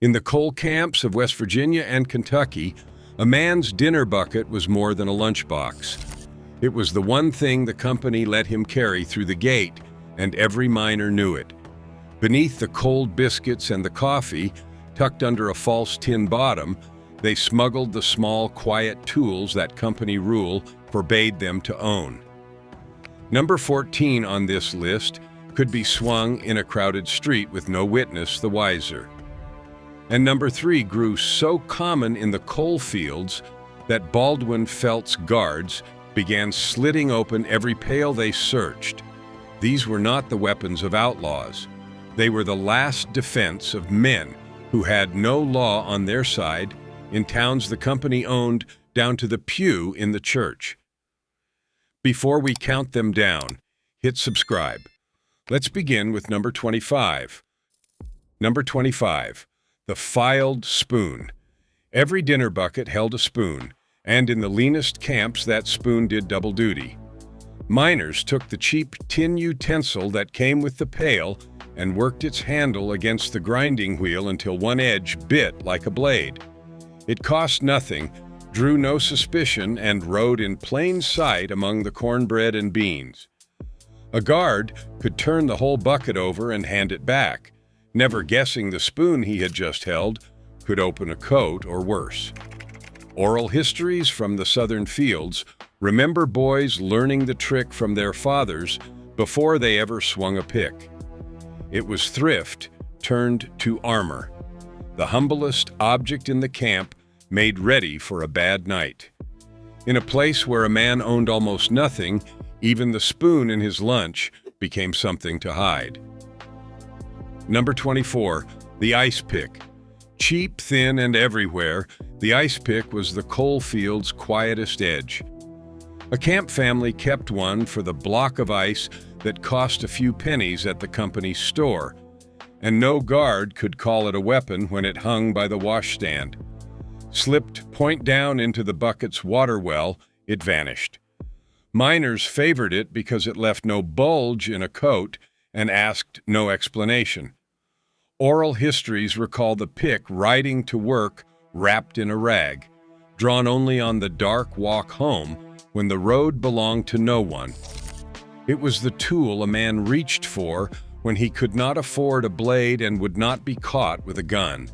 In the coal camps of West Virginia and Kentucky, a man's dinner bucket was more than a lunchbox. It was the one thing the company let him carry through the gate, and every miner knew it. Beneath the cold biscuits and the coffee, tucked under a false tin bottom, they smuggled the small, quiet tools that company rule forbade them to own. Number 14 on this list could be swung in a crowded street with no witness the wiser. And number 3 grew so common in the coal fields that Baldwin Felt's guards began slitting open every pail they searched. These were not the weapons of outlaws. They were the last defense of men who had no law on their side in towns the company owned down to the pew in the church. Before we count them down, hit subscribe. Let's begin with number 25. Number 25, the filed spoon. Every dinner bucket held a spoon, and in the leanest camps that spoon did double duty. Miners took the cheap tin utensil that came with the pail and worked its handle against the grinding wheel until one edge bit like a blade. It cost nothing, drew no suspicion, and rode in plain sight among the cornbread and beans. A guard could turn the whole bucket over and hand it back, never guessing the spoon he had just held could open a coat or worse. Oral histories from the southern fields remember boys learning the trick from their fathers before they ever swung a pick. It was thrift turned to armor, the humblest object in the camp made ready for a bad night. In a place where a man owned almost nothing, even the spoon in his lunch became something to hide. Number 24, the ice pick. Cheap, thin, and everywhere, the ice pick was the coal field's quietest edge. A camp family kept one for the block of ice that cost a few pennies at the company's store, and no guard could call it a weapon when it hung by the washstand. Slipped point down into the bucket's water well, it vanished. Miners favored it because it left no bulge in a coat and asked no explanation. Oral histories recall the pick riding to work wrapped in a rag, drawn only on the dark walk home when the road belonged to no one. It was the tool a man reached for when he could not afford a blade and would not be caught with a gun.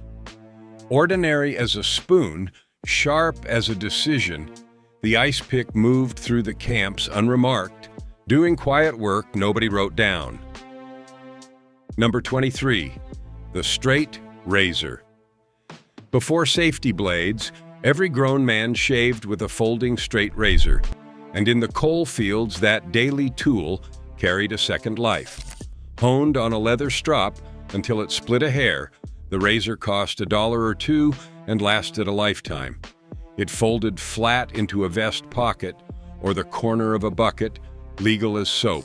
Ordinary as a spoon, sharp as a decision, the ice pick moved through the camps unremarked, doing quiet work nobody wrote down. Number 23, the straight razor. Before safety blades, every grown man shaved with a folding straight razor, and in the coal fields that daily tool carried a second life. Honed on a leather strop until it split a hair, the razor cost $1 or $2 and lasted a lifetime. It folded flat into a vest pocket or the corner of a bucket, legal as soap.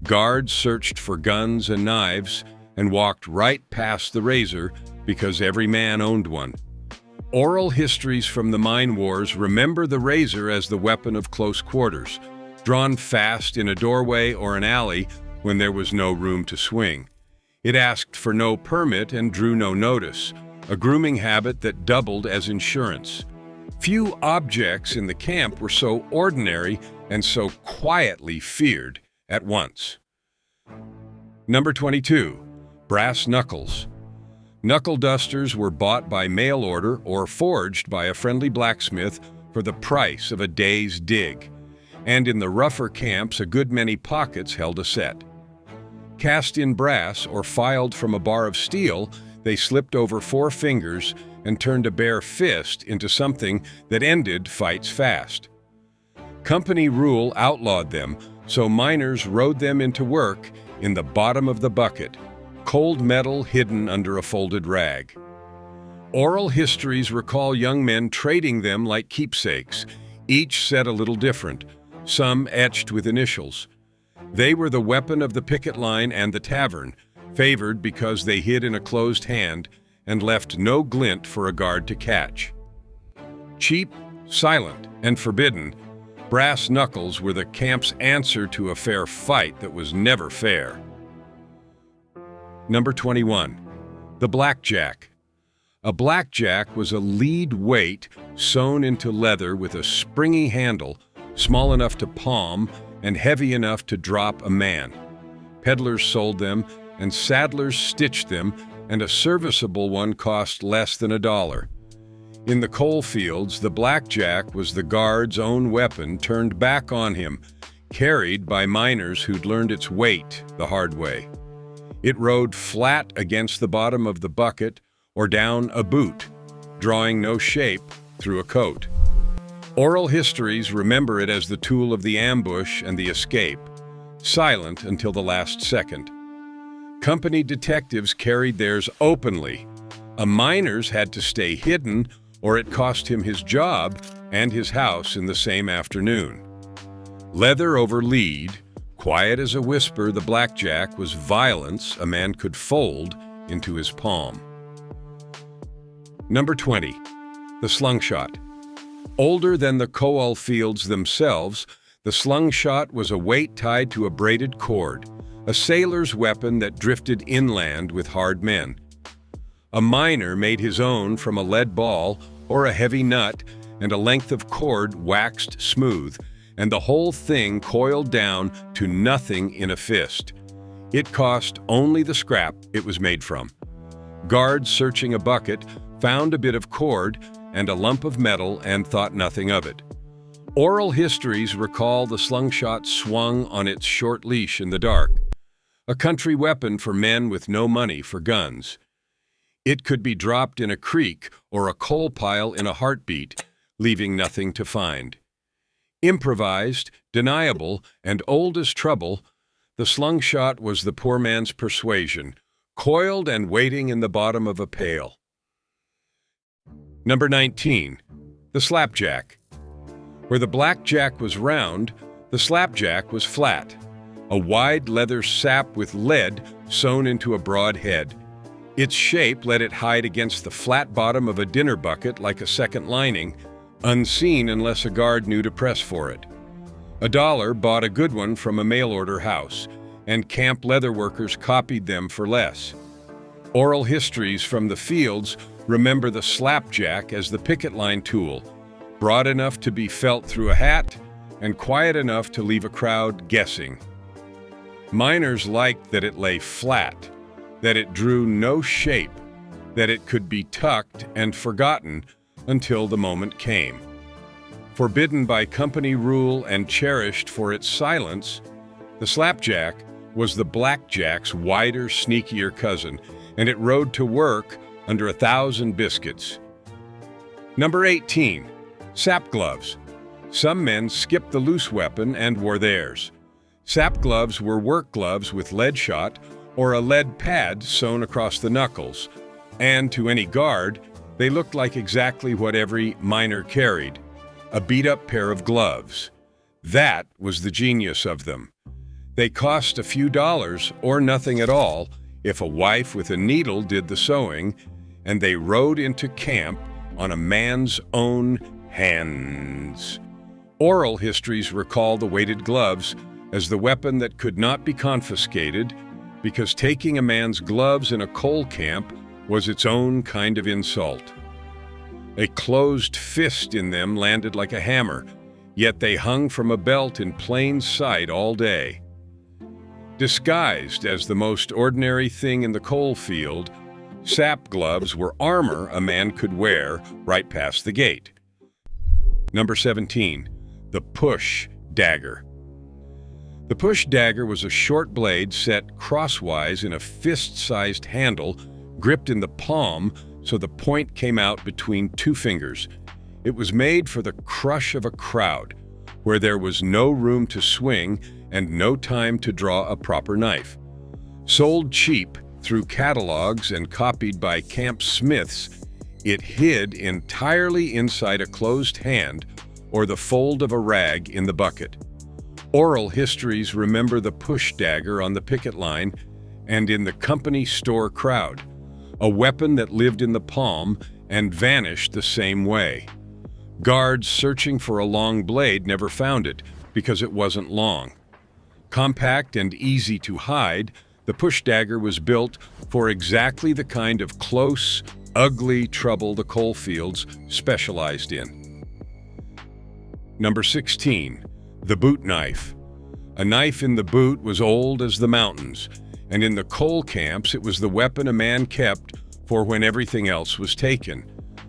Guards searched for guns and knives and walked right past the razor because every man owned one. Oral histories from the mine wars remember the razor as the weapon of close quarters, drawn fast in a doorway or an alley when there was no room to swing. It asked for no permit and drew no notice, a grooming habit that doubled as insurance. Few objects in the camp were so ordinary and so quietly feared at once. Number 22, brass knuckles. Knuckle dusters were bought by mail order or forged by a friendly blacksmith for the price of a day's dig, and in the rougher camps a good many pockets held a set. Cast in brass or filed from a bar of steel, they slipped over 4 fingers and turned a bare fist into something that ended fights fast. Company rule outlawed them, so miners rode them into work in the bottom of the bucket, cold metal hidden under a folded rag. Oral histories recall young men trading them like keepsakes, each set a little different, some etched with initials. They were the weapon of the picket line and the tavern, favored because they hid in a closed hand and left no glint for a guard to catch. Cheap, silent, and forbidden, brass knuckles were the camp's answer to a fair fight that was never fair. Number 21, the blackjack. A blackjack was a lead weight sewn into leather with a springy handle, small enough to palm and heavy enough to drop a man. Peddlers sold them, and saddlers stitched them, and a serviceable one cost less than $1. In the coal fields, the blackjack was the guard's own weapon turned back on him, carried by miners who'd learned its weight the hard way. It rode flat against the bottom of the bucket or down a boot, drawing no shape through a coat. Oral histories remember it as the tool of the ambush and the escape, silent until the last second. Company detectives carried theirs openly. A miner's had to stay hidden, or it cost him his job and his house in the same afternoon. Leather over lead, quiet as a whisper, the blackjack was violence a man could fold into his palm. Number 20. The slungshot. Older than the coal fields themselves, the slungshot was a weight tied to a braided cord, a sailor's weapon that drifted inland with hard men. A miner made his own from a lead ball or a heavy nut and a length of cord waxed smooth, and the whole thing coiled down to nothing in a fist. It cost only the scrap it was made from. Guards searching a bucket found a bit of cord and a lump of metal and thought nothing of it. Oral histories recall the slungshot swung on its short leash in the dark, a country weapon for men with no money for guns. It could be dropped in a creek or a coal pile in a heartbeat, leaving nothing to find. Improvised, deniable, and old as trouble, the slungshot was the poor man's persuasion, coiled and waiting in the bottom of a pail. Number 19. The slapjack. Where the blackjack was round, the slapjack was flat, a wide leather sap with lead sewn into a broad head. Its shape let it hide against the flat bottom of a dinner bucket like a second lining, unseen unless a guard knew to press for it. $1 bought a good one from a mail-order house, and camp leather workers copied them for less. Oral histories from the fields remember the slapjack as the picket line tool, broad enough to be felt through a hat and quiet enough to leave a crowd guessing. Miners liked that it lay flat, that it drew no shape, that it could be tucked and forgotten until the moment came. Forbidden by company rule and cherished for its silence, the slapjack was the blackjack's wider, sneakier cousin, and it rode to work under 1,000 biscuits. Number 18. Sap gloves. Some men skipped the loose weapon and wore theirs. Sap gloves were work gloves with lead shot or a lead pad sewn across the knuckles, and to any guard, they looked like exactly what every miner carried, a beat-up pair of gloves. That was the genius of them. They cost a few dollars or nothing at all if a wife with a needle did the sewing, and they rode into camp on a man's own hands. Oral histories recall the weighted gloves as the weapon that could not be confiscated because taking a man's gloves in a coal camp was its own kind of insult. A closed fist in them landed like a hammer, yet they hung from a belt in plain sight all day. Disguised as the most ordinary thing in the coal field, sap gloves were armor a man could wear right past the gate. Number 17. The push dagger. The push dagger was a short blade set crosswise in a fist-sized handle, gripped in the palm so the point came out between two fingers. It was made for the crush of a crowd, where there was no room to swing and no time to draw a proper knife. Sold cheap through catalogs and copied by camp smiths, it hid entirely inside a closed hand or the fold of a rag in the bucket. Oral histories remember the push dagger on the picket line and in the company store crowd, a weapon that lived in the palm and vanished the same way. Guards searching for a long blade never found it because it wasn't long. Compact and easy to hide, the push dagger was built for exactly the kind of close, ugly trouble the coalfields specialized in. Number 16, the boot knife. A knife in the boot was old as the mountains, and in the coal camps it was the weapon a man kept for when everything else was taken.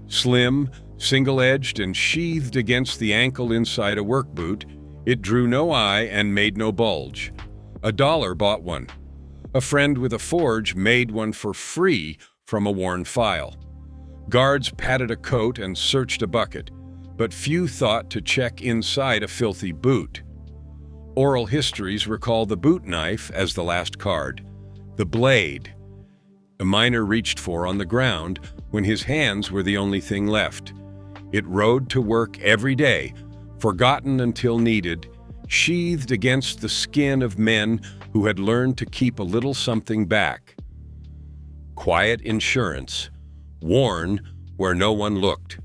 Slim, single-edged, and sheathed against the ankle inside a work boot, it drew no eye and made no bulge. $1 bought one. A friend with a forge made one for free from a worn file. Guards patted a coat and searched a bucket, but few thought to check inside a filthy boot. Oral histories recall the boot knife as the last card. The blade a miner reached for on the ground when his hands were the only thing left. It rode to work every day, forgotten until needed, sheathed against the skin of men who had learned to keep a little something back. Quiet insurance, worn where no one looked.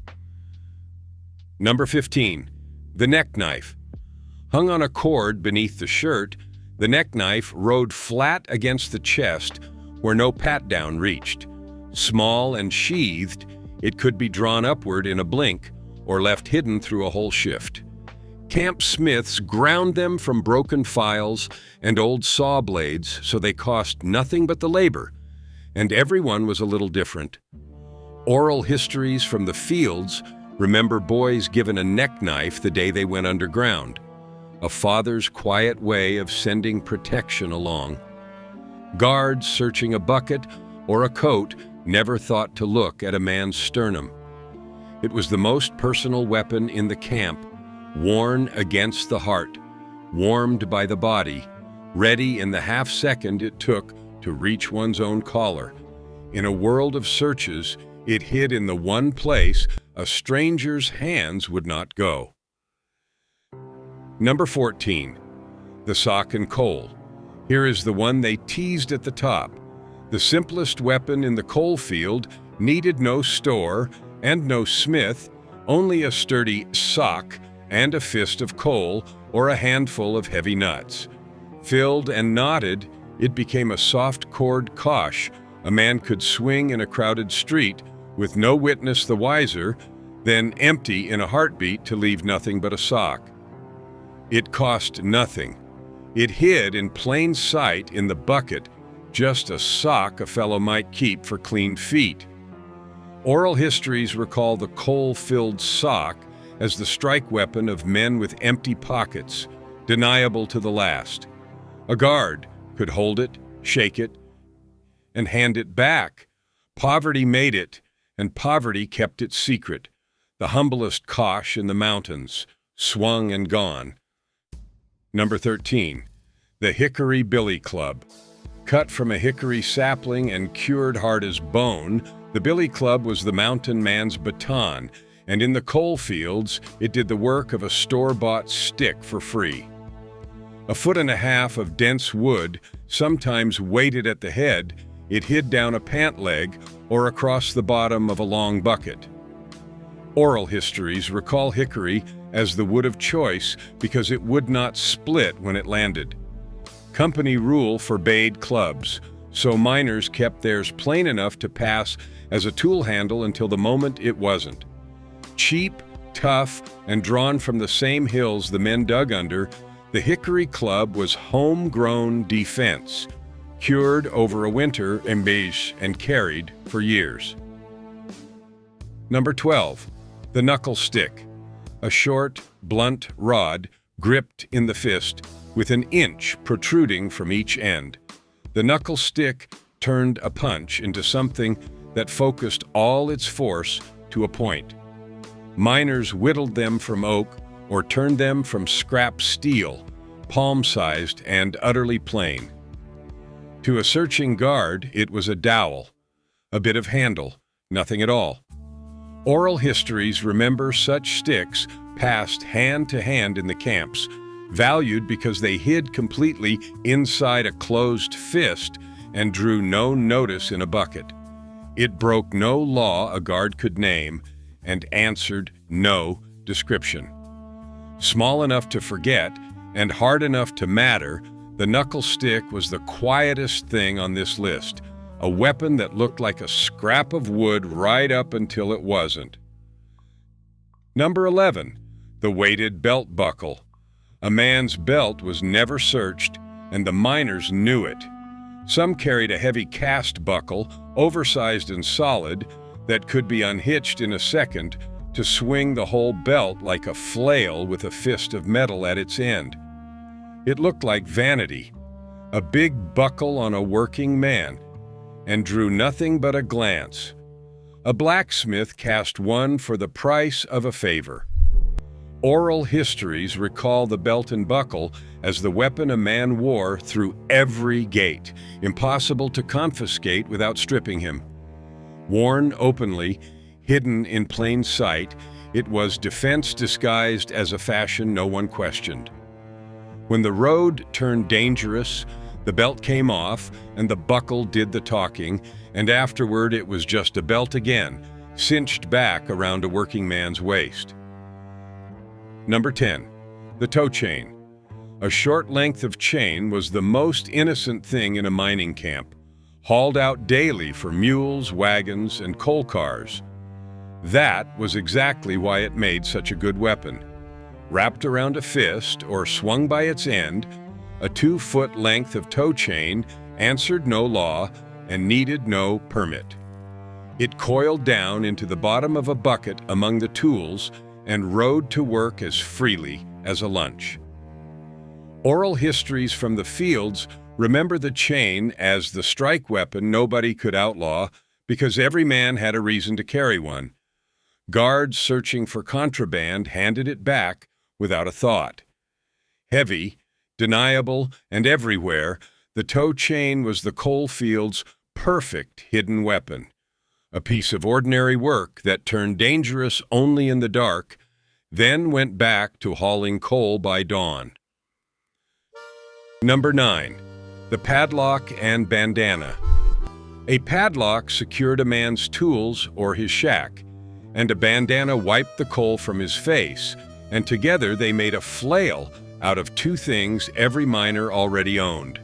Number 15, the neck knife. Hung on a cord beneath the shirt, the neck knife rode flat against the chest where no pat-down reached. Small and sheathed, it could be drawn upward in a blink or left hidden through a whole shift. Camp smiths ground them from broken files and old saw blades so they cost nothing but the labor, and everyone was a little different. Oral histories from the fields remember boys given a neck knife the day they went underground, a father's quiet way of sending protection along. Guards searching a bucket or a coat never thought to look at a man's sternum. It was the most personal weapon in the camp, worn against the heart, warmed by the body, ready in the half-second it took to reach one's own collar. In a world of searches, it hid in the one place a stranger's hands would not go. Number 14, the sock and coal. Here is the one they teased at the top. The simplest weapon in the coal field needed no store and no smith, only a sturdy sock and a fist of coal or a handful of heavy nuts. Filled and knotted, it became a soft cord kosh a man could swing in a crowded street with no witness the wiser, then empty in a heartbeat to leave nothing but a sock. It cost nothing. It hid in plain sight in the bucket, just a sock a fellow might keep for clean feet. Oral histories recall the coal-filled sock as the strike weapon of men with empty pockets, deniable to the last. A guard could hold it, shake it, and hand it back. Poverty made it, and poverty kept it secret. The humblest kosh in the mountains, swung and gone. Number 13, the Hickory Billy Club. Cut from a hickory sapling and cured hard as bone, the billy club was the mountain man's baton, and in the coal fields, it did the work of a store-bought stick for free. 1.5 feet of dense wood, sometimes weighted at the head, it hid down a pant leg or across the bottom of a long bucket. Oral histories recall hickory as the wood of choice because it would not split when it landed. Company rule forbade clubs, so miners kept theirs plain enough to pass as a tool handle until the moment it wasn't. Cheap, tough, and drawn from the same hills the men dug under, the hickory club was homegrown defense, cured over a winter and carried for years. Number 12, the knuckle stick. A short, blunt rod gripped in the fist with an inch protruding from each end. The knuckle stick turned a punch into something that focused all its force to a point. Miners whittled them from oak or turned them from scrap steel, palm-sized and utterly plain. To a searching guard, it was a dowel, a bit of handle, nothing at all. Oral histories remember such sticks passed hand to hand in the camps, valued because they hid completely inside a closed fist and drew no notice in a bucket. It broke no law a guard could name and answered no description. Small enough to forget and hard enough to matter, the knuckle stick was the quietest thing on this list, a weapon that looked like a scrap of wood right up until it wasn't. Number 11, the weighted belt buckle. A man's belt was never searched, and the miners knew it. Some carried a heavy cast buckle, oversized and solid, that could be unhitched in a second to swing the whole belt like a flail with a fist of metal at its end. It looked like vanity, a big buckle on a working man, and drew nothing but a glance. A blacksmith cast one for the price of a favor. Oral histories recall the belt and buckle as the weapon a man wore through every gate, impossible to confiscate without stripping him. Worn openly, hidden in plain sight, it was defense disguised as a fashion no one questioned. When the road turned dangerous, the belt came off and the buckle did the talking, and afterward it was just a belt again, cinched back around a working man's waist. Number 10, the tow chain. A short length of chain was the most innocent thing in a mining camp, hauled out daily for mules, wagons, and coal cars. That was exactly why it made such a good weapon. Wrapped around a fist or swung by its end, a 2-foot length of tow chain answered no law and needed no permit. It coiled down into the bottom of a bucket among the tools and rode to work as freely as a lunch. Oral histories from the fields remember the chain as the strike weapon nobody could outlaw because every man had a reason to carry one. Guards searching for contraband handed it back without a thought. Heavy, deniable, and everywhere, the tow chain was the coal field's perfect hidden weapon. A piece of ordinary work that turned dangerous only in the dark, then went back to hauling coal by dawn. Number 9, the padlock and bandana. A padlock secured a man's tools or his shack, and a bandana wiped the coal from his face, and together they made a flail out of two things every miner already owned.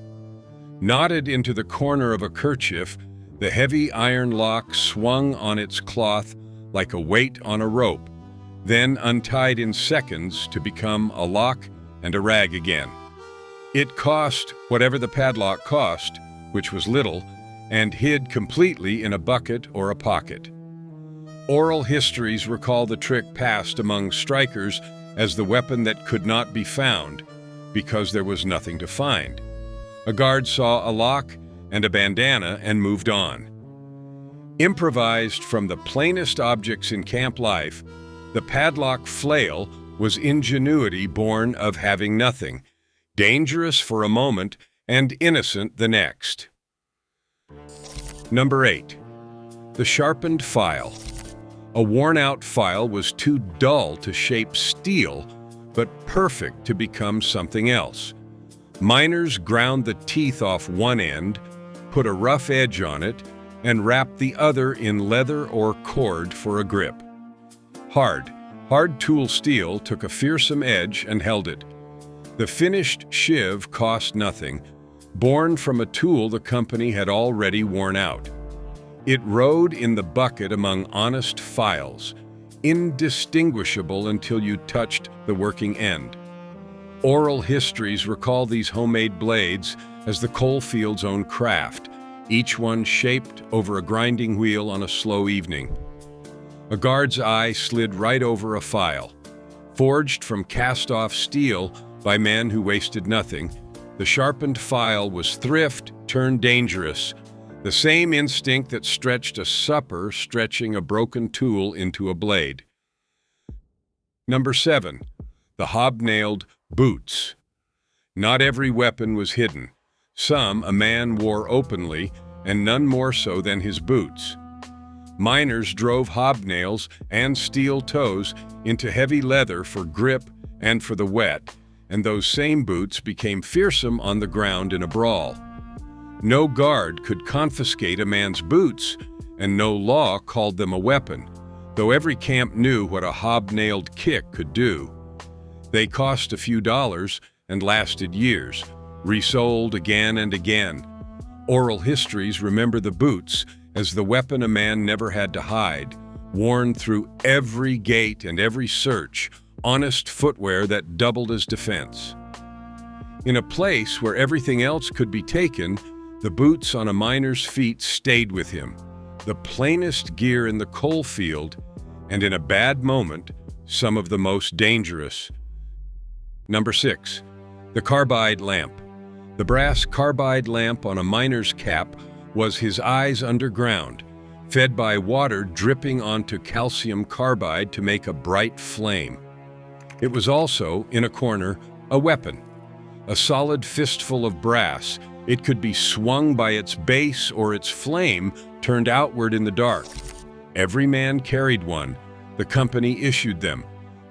Knotted into the corner of a kerchief, the heavy iron lock swung on its cloth like a weight on a rope, then untied in seconds to become a lock and a rag again. It cost whatever the padlock cost, which was little, and hid completely in a bucket or a pocket. Oral histories recall the trick passed among strikers as the weapon that could not be found because there was nothing to find. A guard saw a lock and a bandana and moved on. Improvised from the plainest objects in camp life, the padlock flail was ingenuity born of having nothing, dangerous for a moment and innocent the next. Number 8, the sharpened file. A worn-out file was too dull to shape steel, but perfect to become something else. Miners ground the teeth off one end, put a rough edge on it, and wrapped the other in leather or cord for a grip. Hard tool steel took a fearsome edge and held it. The finished shiv cost nothing, born from a tool the company had already worn out. It rode in the bucket among honest files, indistinguishable until you touched the working end. Oral histories recall these homemade blades as the coal field's own craft, each one shaped over a grinding wheel on a slow evening. A guard's eye slid right over a file. Forged from cast-off steel by men who wasted nothing, the sharpened file was thrift turned dangerous, the same instinct that stretched a supper stretching a broken tool into a blade. Number 7, the hobnailed boots. Not every weapon was hidden. Some a man wore openly, and none more so than his boots. Miners drove hobnails and steel toes into heavy leather for grip and for the wet, and those same boots became fearsome on the ground in a brawl. No guard could confiscate a man's boots, and no law called them a weapon, though every camp knew what a hobnailed kick could do. They cost a few dollars and lasted years, resold again and again. Oral histories remember the boots as the weapon a man never had to hide, worn through every gate and every search, honest footwear that doubled as defense. In a place where everything else could be taken, the boots on a miner's feet stayed with him, the plainest gear in the coal field, and in a bad moment, some of the most dangerous. Number 6. The carbide lamp. The brass carbide lamp on a miner's cap was his eyes underground, fed by water dripping onto calcium carbide to make a bright flame. It was also, in a corner, a weapon. A solid fistful of brass. It could be swung by its base or its flame turned outward in the dark. Every man carried one. The company issued them.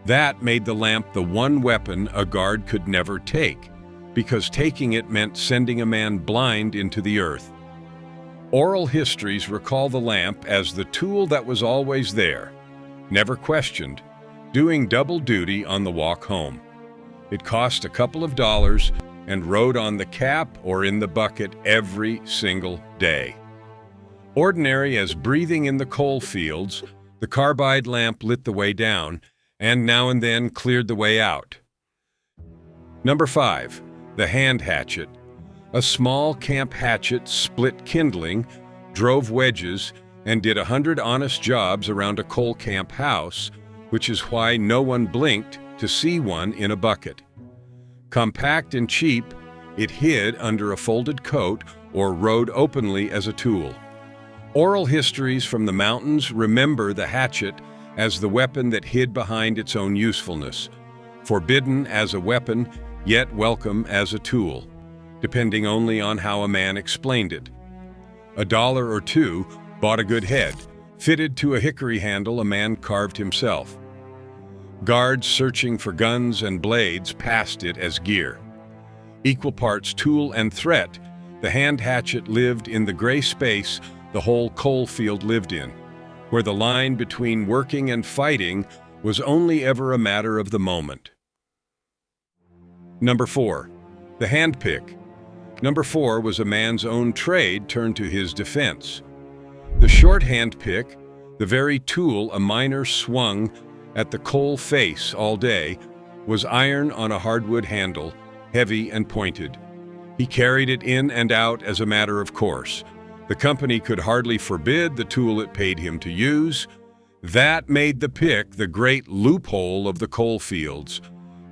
That made the lamp the one weapon a guard could never take, because taking it meant sending a man blind into the earth. Oral histories recall the lamp as the tool that was always there, never questioned, doing double duty on the walk home. It cost a couple of dollars and rode on the cap or in the bucket every single day. Ordinary as breathing in the coal fields, the carbide lamp lit the way down and now and then cleared the way out. Number 5. The hand hatchet. A small camp hatchet split kindling, drove wedges, and did 100 honest jobs around a coal camp house, which is why no one blinked to see one in a bucket. Compact and cheap, it hid under a folded coat or rode openly as a tool. Oral histories from the mountains remember the hatchet as the weapon that hid behind its own usefulness, forbidden as a weapon, yet welcome as a tool, depending only on how a man explained it. $1 or $2 bought a good head, fitted to a hickory handle a man carved himself. Guards searching for guns and blades passed it as gear. Equal parts tool and threat, the hand hatchet lived in the gray space the whole coal field lived in, where the line between working and fighting was only ever a matter of the moment. Number 4. The handpick. Number 4 was a man's own trade turned to his defense. The short handpick, the very tool a miner swung at the coal face all day, was iron on a hardwood handle, heavy and pointed. He carried it in and out as a matter of course. The company could hardly forbid the tool it paid him to use. That made the pick the great loophole of the coal fields,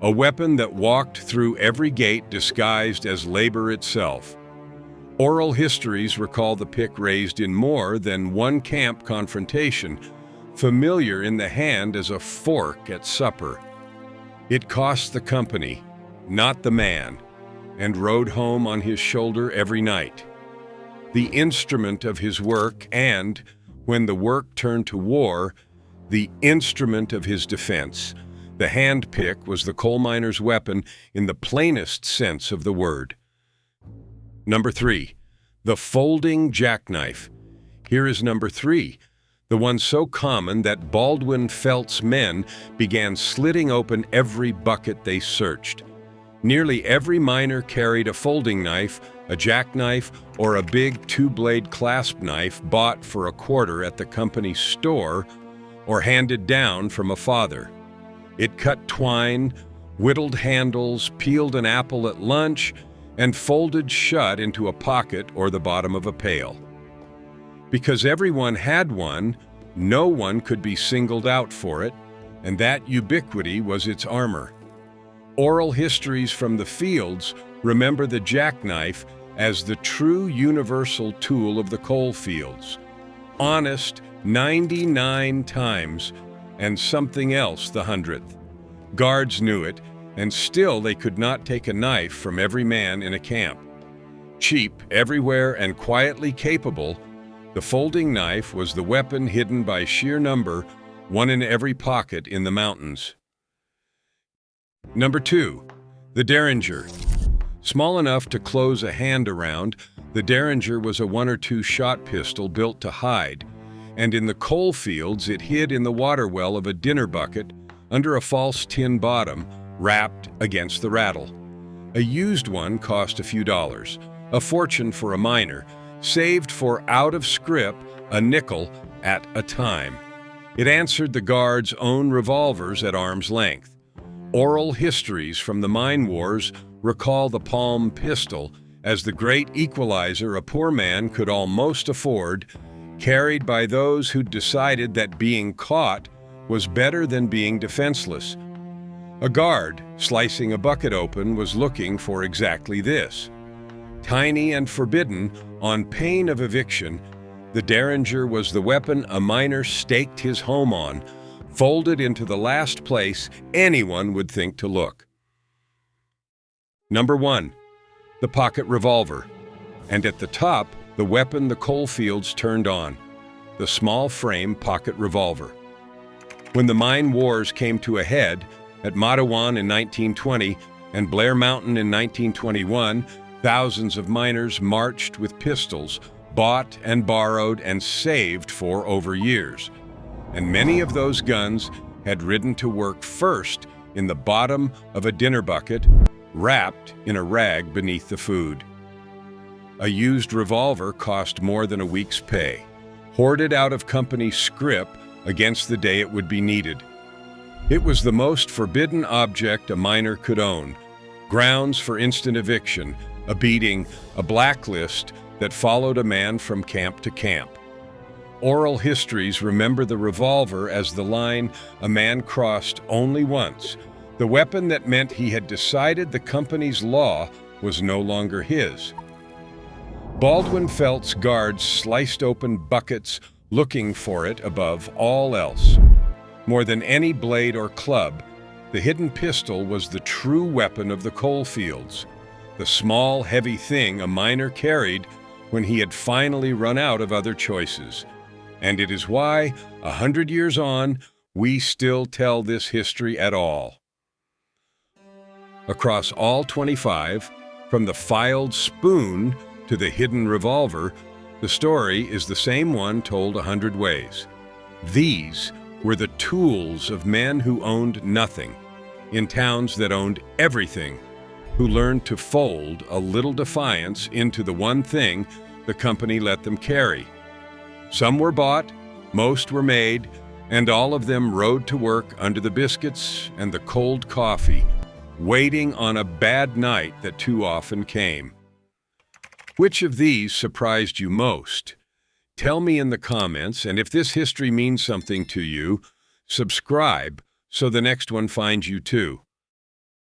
a weapon that walked through every gate disguised as labor itself. Oral histories recall the pick raised in more than one camp confrontation, familiar in the hand as a fork at supper. It cost the company, not the man, and rode home on his shoulder every night. The instrument of his work and, when the work turned to war, the instrument of his defense. The hand pick was the coal miner's weapon in the plainest sense of the word. Number 3. The folding jackknife. Here is number 3, the one so common that Baldwin Felt's men began slitting open every bucket they searched. Nearly every miner carried a folding knife, a jackknife, or a big two-blade clasp knife bought for $0.25 at the company store or handed down from a father. It cut twine, whittled handles, peeled an apple at lunch, and folded shut into a pocket or the bottom of a pail. Because everyone had one, no one could be singled out for it, and that ubiquity was its armor. Oral histories from the fields remember the jackknife as the true universal tool of the coal fields. Honest 99 times, and something else the 100th. Guards knew it, and still they could not take a knife from every man in a camp. Cheap everywhere and quietly capable, the folding knife was the weapon hidden by sheer number, one in every pocket in the mountains. Number 2. The derringer. Small enough to close a hand around, the derringer was a 1 or 2 shot pistol built to hide, and in the coal fields it hid in the water well of a dinner bucket under a false tin bottom, wrapped against the rattle. A used one cost a few dollars. a fortune for a miner, saved for out of scrip a nickel at a time. It answered the guards' own revolvers at arm's length. Oral histories from the mine wars recall the palm pistol as the great equalizer a poor man could almost afford, carried by those who decided that being caught was better than being defenseless. A guard, slicing a bucket open, was looking for exactly this. Tiny and forbidden, on pain of eviction, the derringer was the weapon a miner staked his home on, folded into the last place anyone would think to look. Number 1. The pocket revolver, and at the top, the weapon the coalfields turned on, the small frame pocket revolver. When the mine wars came to a head, at Matawan in 1920 and Blair Mountain in 1921, thousands of miners marched with pistols, bought and borrowed and saved for over years. And many of those guns had ridden to work first in the bottom of a dinner bucket, wrapped in a rag beneath the food. A used revolver cost more than a week's pay, hoarded out of company scrip against the day it would be needed. It was the most forbidden object a miner could own, grounds for instant eviction, a beating, a blacklist that followed a man from camp to camp. Oral histories remember the revolver as the line a man crossed only once, the weapon that meant he had decided the company's law was no longer his. Baldwin Felt's guards sliced open buckets looking for it above all else. More than any blade or club, the hidden pistol was the true weapon of the coalfields, the small, heavy thing a miner carried when he had finally run out of other choices. And it is why, 100 years on, we still tell this history at all. Across all 25, from the filed spoon to the hidden revolver, the story is the same one told 100 ways. These were the tools of men who owned nothing, in towns that owned everything, who learned to fold a little defiance into the one thing the company let them carry. Some were bought, most were made, and all of them rode to work under the biscuits and the cold coffee, waiting on a bad night that too often came. Which of these surprised you most? Tell me in the comments, and if this history means something to you, subscribe so the next one finds you too.